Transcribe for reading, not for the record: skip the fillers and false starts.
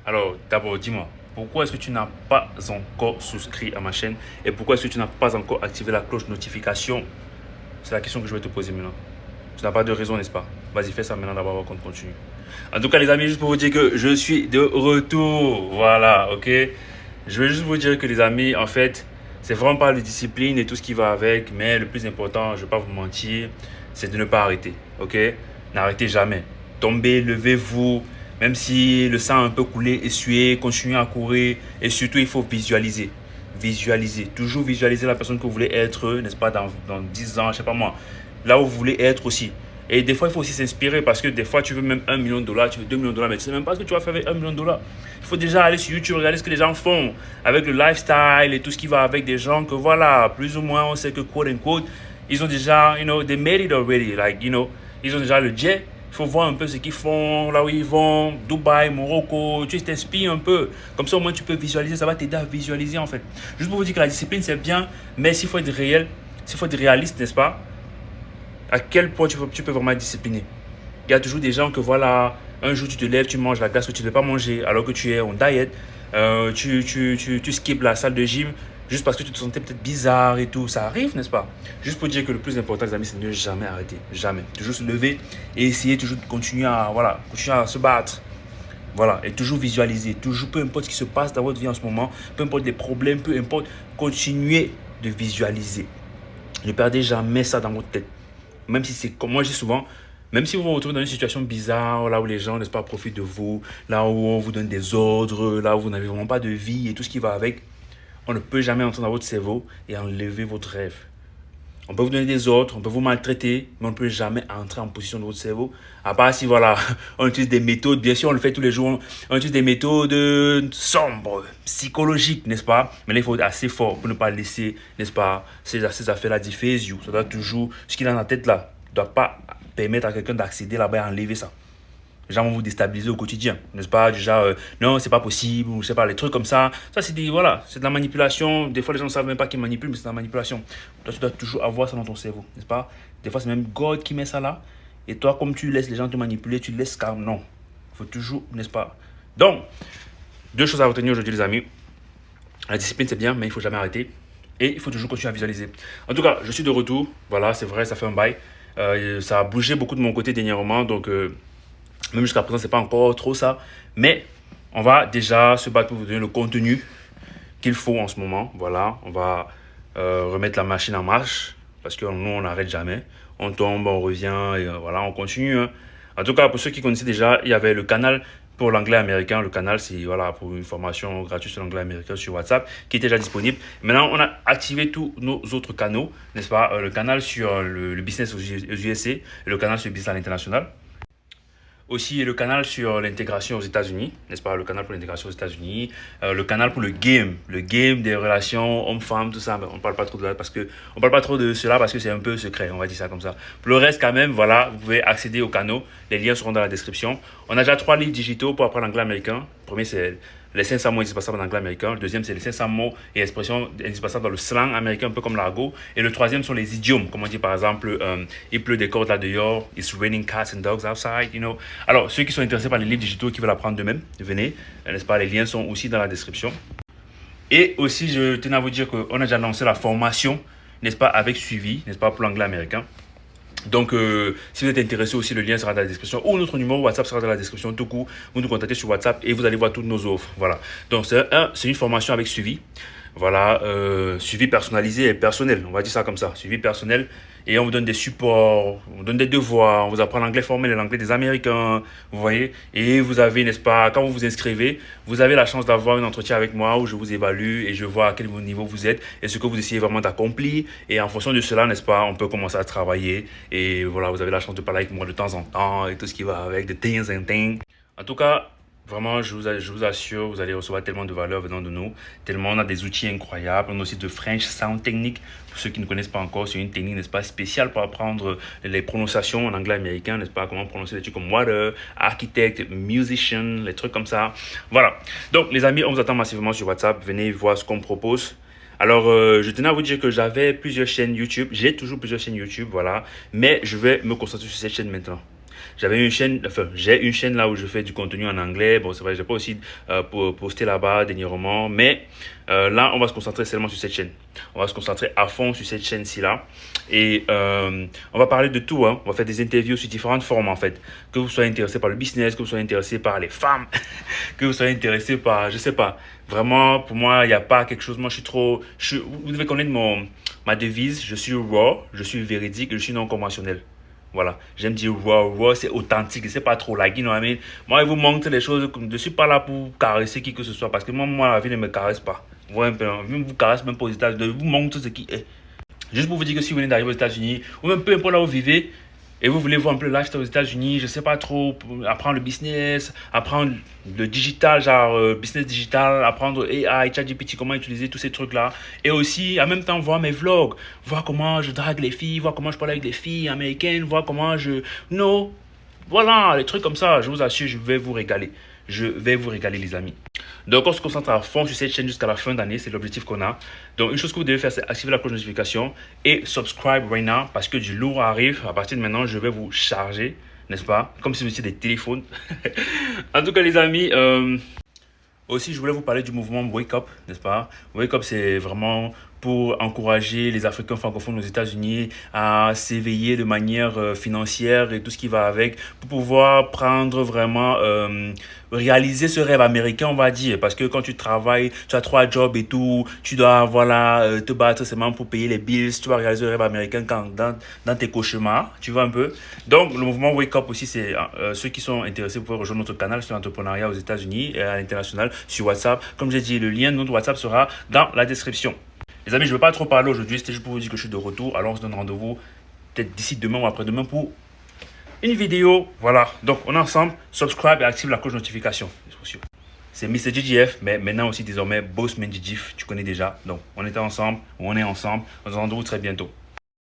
Alors, d'abord, dis-moi, pourquoi est-ce que tu n'as pas encore souscrit à ma chaîne et pourquoi est-ce que tu n'as pas encore activé la cloche de notification? C'est la question que je vais te poser maintenant. Tu n'as pas de raison, n'est-ce pas? Vas-y, fais ça maintenant d'abord avant qu'on continue. En tout cas, les amis, juste pour vous dire que je suis de retour. Voilà, ok? Je veux juste vous dire que les amis, en fait, c'est vraiment pas la discipline et tout ce qui va avec, mais le plus important, je ne vais pas vous mentir, c'est de ne pas arrêter, ok? N'arrêtez jamais. Tombez, levez-vous, même si le sang a un peu coulé, essuyez, continuez à courir et surtout, il faut visualiser. Visualiser, toujours visualiser la personne que vous voulez être, n'est-ce pas, dans 10 ans, je sais pas moi, là où vous voulez être aussi. Et des fois, il faut aussi s'inspirer parce que des fois, tu veux même 1 million de dollars, tu veux 2 millions de dollars, mais tu ne sais même pas ce que tu vas faire avec 1 million de dollars. Il faut déjà aller sur YouTube, regarder ce que les gens font avec le lifestyle et tout ce qui va avec des gens que voilà, plus ou moins, on sait que quote unquote, ils ont déjà, they made it already. Like, ils ont déjà le jet. Il faut voir un peu ce qu'ils font, là où ils vont, Dubaï, Morocco, tu t'inspires un peu. Comme ça, au moins, tu peux visualiser, ça va t'aider à visualiser en fait. Juste pour vous dire que la discipline, c'est bien, mais s'il faut être réel, s'il faut être réaliste, n'est-ce pas? À quel point tu peux vraiment être discipliné. Il y a toujours des gens que voilà, un jour tu te lèves, tu manges la glace que tu ne veux pas manger alors que tu es en diet. Tu skippes la salle de gym juste parce que tu te sentais peut-être bizarre et tout. Ça arrive, n'est-ce pas? Juste pour dire que le plus important, les amis, c'est de ne jamais arrêter. Jamais. Toujours se lever et essayer toujours de continuer à, voilà, continuer à se battre. Voilà, et toujours visualiser, toujours, peu importe ce qui se passe dans votre vie en ce moment, peu importe les problèmes, peu importe, continuez de visualiser. Ne perdez jamais ça dans votre tête. Même si c'est comme moi, je dis souvent, même si vous vous retrouvez dans une situation bizarre, là où les gens, n'est-ce pas, profitent de vous, là où on vous donne des ordres, là où vous n'avez vraiment pas de vie et tout ce qui va avec, on ne peut jamais entrer dans votre cerveau et enlever votre rêve. On peut vous donner des ordres, on peut vous maltraiter, mais on ne peut jamais entrer en position de votre cerveau. À part si, voilà, on utilise des méthodes, bien sûr, on le fait tous les jours, on utilise des méthodes sombres, psychologiques, n'est-ce pas? Mais là, il faut être assez fort pour ne pas laisser, n'est-ce pas, ces affaires-là diffuser. Ça doit toujours, ce qu'il a dans la tête là, ne doit pas permettre à quelqu'un d'accéder là-bas et enlever ça. Les gens vont vous déstabiliser au quotidien, n'est-ce pas? Déjà, non, c'est pas possible, ou je sais pas, les trucs comme ça. Ça, c'est voilà, c'est de la manipulation. Des fois, les gens ne savent même pas qu'ils manipulent, mais c'est de la manipulation. Toi, tu dois toujours avoir ça dans ton cerveau, n'est-ce pas? Des fois, c'est même God qui met ça là. Et toi, comme tu laisses les gens te manipuler, tu laisses car non. Il faut toujours, n'est-ce pas? Donc, deux choses à retenir aujourd'hui, les amis. La discipline, c'est bien, mais il faut jamais arrêter. Et il faut toujours continuer à visualiser. En tout cas, je suis de retour. Voilà, c'est vrai, ça fait un bail. Ça a bougé beaucoup de mon côté dernièrement, donc même jusqu'à présent, c'est pas encore trop ça. Mais on va déjà se battre pour vous donner le contenu qu'il faut en ce moment. Voilà, on va remettre la machine en marche parce que nous, on n'arrête jamais. On tombe, on revient et voilà, on continue. Hein. En tout cas, pour ceux qui connaissaient déjà, il y avait le canal pour l'anglais américain. Le canal, c'est voilà, pour une formation gratuite sur l'anglais américain sur WhatsApp qui était déjà disponible. Maintenant, on a activé tous nos autres canaux, n'est-ce pas? Le canal sur le business aux USA et le canal sur le business à l'international. Aussi le canal sur l'intégration aux États-Unis, n'est-ce pas? Le canal pour l'intégration aux États-Unis, le canal pour le game des relations hommes-femmes, tout ça. On ne parle pas trop de là parce que on parle pas trop de cela parce que c'est un peu secret, on va dire ça comme ça. Pour le reste, quand même, voilà, vous pouvez accéder aux canaux. Les liens seront dans la description. On a déjà 3 livres digitaux pour apprendre l'anglais américain. Le premier, c'est les 500 mots indispensables en anglais américain. Le deuxième, c'est les 500 mots et expressions indispensables dans le slang américain, un peu comme l'argot. Et le troisième sont les idiomes, comme on dit par exemple, il pleut des cordes là dehors, it's raining cats and dogs outside, Alors, ceux qui sont intéressés par les livres digitaux et qui veulent apprendre d'eux-mêmes, venez, n'est-ce pas, les liens sont aussi dans la description. Et aussi, je tenais à vous dire qu'on a déjà lancé la formation, n'est-ce pas, avec suivi, n'est-ce pas, pour l'anglais américain. Donc, si vous êtes intéressé aussi, le lien sera dans la description ou notre numéro WhatsApp sera dans la description. Tout coup, vous nous contactez sur WhatsApp et vous allez voir toutes nos offres. Voilà. Donc, c'est une formation avec suivi. Voilà, suivi personnalisé et personnel. On va dire ça comme ça. Suivi personnel. Et on vous donne des supports, on vous donne des devoirs, on vous apprend l'anglais formel et l'anglais des Américains. Vous voyez? Et vous avez, n'est-ce pas, quand vous vous inscrivez, vous avez la chance d'avoir un entretien avec moi où je vous évalue et je vois à quel niveau vous êtes et ce que vous essayez vraiment d'accomplir. Et en fonction de cela, n'est-ce pas, on peut commencer à travailler. Et voilà, vous avez la chance de parler avec moi de temps en temps et tout ce qui va avec, de things and things. En tout cas, vraiment, je vous assure, vous allez recevoir tellement de valeur venant de nous. Tellement on a des outils incroyables. On a aussi de French Sound Technique. Pour ceux qui ne connaissent pas encore, c'est une technique, n'est-ce pas, spéciale pour apprendre les prononciations en anglais américain, n'est-ce pas, comment prononcer des trucs comme water, architect, musician, les trucs comme ça. Voilà. Donc, les amis, on vous attend massivement sur WhatsApp. Venez voir ce qu'on propose. Alors, je tenais à vous dire que j'avais plusieurs chaînes YouTube. J'ai toujours plusieurs chaînes YouTube, voilà. Mais je vais me concentrer sur cette chaîne maintenant. J'avais une chaîne, enfin, j'ai une chaîne là où je fais du contenu en anglais. Bon, c'est vrai, j'ai pas aussi posté là-bas dernièrement, mais là, on va se concentrer seulement sur cette chaîne. On va se concentrer à fond sur cette chaîne-ci là. Et on va parler de tout, hein. On va faire des interviews sur différentes formes en fait. Que vous soyez intéressé par le business, que vous soyez intéressé par les femmes, que vous soyez intéressé par, je sais pas. Vraiment, pour moi, il n'y a pas quelque chose. Moi, vous devez connaître ma devise. Je suis raw, je suis véridique, je suis non conventionnel. Voilà, j'aime dire raw, c'est authentique, c'est pas trop like, you know what I mean? Moi, je vous montre les choses, je ne suis pas là pour caresser qui que ce soit, parce que moi, la vie ne me caresse pas. Ouais, même vous caresse même pas aux États-Unis, je vous montre ce qui est. Juste pour vous dire que si vous venez d'arriver aux États-Unis, ou même peu importe là où vous vivez, et vous voulez voir un peu le lifestyle aux États-Unis, je sais pas trop, apprendre le business, apprendre le digital, genre business digital, apprendre AI, ChatGPT, comment utiliser tous ces trucs-là. Et aussi, en même temps, voir mes vlogs, voir comment je drague les filles, voir comment je parle avec les filles américaines, voir comment je... Non, voilà, les trucs comme ça, je vous assure, je vais vous régaler. Je vais vous régaler, les amis. Donc, on se concentre à fond sur cette chaîne jusqu'à la fin d'année. C'est l'objectif qu'on a. Donc, une chose que vous devez faire, c'est activer la cloche de notification et subscribe right now parce que du lourd arrive. À partir de maintenant, je vais vous charger, n'est-ce pas? Comme si vous étiez des téléphones. En tout cas, les amis, aussi, je voulais vous parler du mouvement Wake Up, n'est-ce pas? Wake Up, c'est vraiment pour encourager les Africains francophones aux États-Unis à s'éveiller de manière financière et tout ce qui va avec, pour pouvoir prendre vraiment, réaliser ce rêve américain, on va dire. Parce que quand tu travailles, tu as 3 jobs et tout, tu dois, voilà, te battre seulement pour payer les bills, tu vas réaliser le rêve américain dans tes cauchemars, tu vois un peu. Donc, le mouvement Wake Up aussi, c'est ceux qui sont intéressés pour rejoindre notre canal sur l'entrepreneuriat aux États-Unis et à l'international sur WhatsApp. Comme j'ai dit, le lien de notre WhatsApp sera dans la description. Les amis, je ne vais pas trop parler aujourd'hui, c'était juste pour vous dire que je suis de retour. Alors, on se donne rendez-vous peut-être d'ici demain ou après-demain pour une vidéo. Voilà, donc on est ensemble. Subscribe et active la cloche de notification. C'est Mr. GGF, mais maintenant aussi désormais Bossman GGF, tu connais déjà. Donc, on était ensemble, on est ensemble. On se retrouve très bientôt.